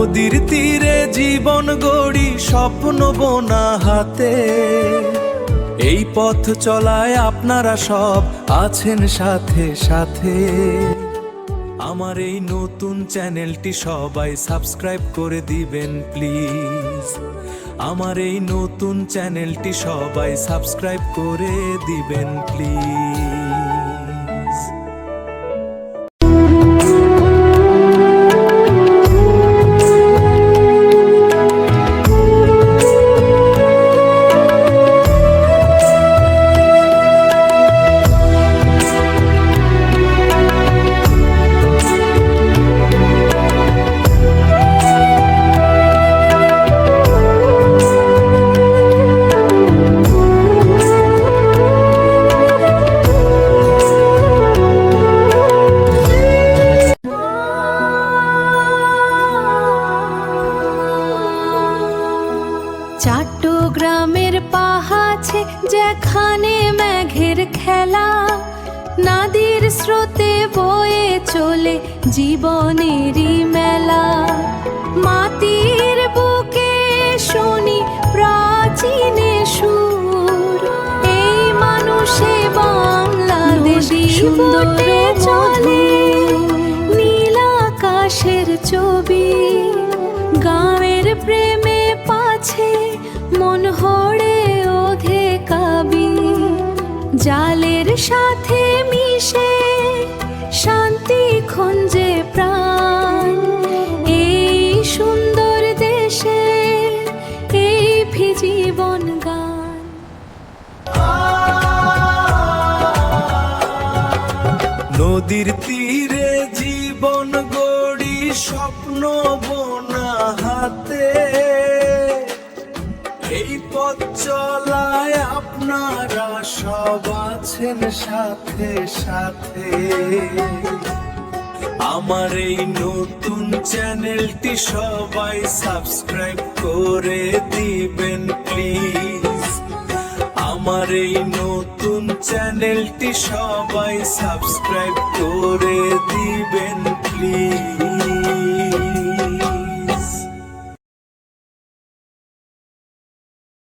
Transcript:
নদীর তীরে জীবন গড়ি স্বপ্ন বোনা হাতে, এই পথ চলায় আপনারা সব আছেন সাথে সাথে। আমার এই নতুন চ্যানেলটি সবাই সাবস্ক্রাইব করে দিবেন প্লিজ। আমার এই নতুন চ্যানেলটি সবাই সাবস্ক্রাইব করে দিবেন প্লিজ। চট্টগ্রামের পাহাড়ে যেখানে মেঘের খেলা, নদীর স্রোতে বয়ে চলে জীবনেরই মেলা। মাটির বুকে শুনি প্রাচীনে সুর, এই মানুষে বাংলাদেশি সুন্দর চলে নীল আকাশের ছবি। গাঁয়ের প্রেমে পাছে মন হড়ে ওধে কাবি, জালের সাথে মিশে শান্তি খঞ্জে প্রাণ। এই সুন্দর দেশে এই জীবন গান। নদীর তীরে জীবন গড়ি স্বপ্ন বোনা হাতে, এই পথ চলায় আপনারা সব আছেন সাথে সাথে। আমার এই নতুন চ্যানেলটি সবাই সাবস্ক্রাইব করে দিবেন প্লিজ। আমার এই নতুন চ্যানেলটি সবাই সাবস্ক্রাইব করে দিবেন প্লিজ।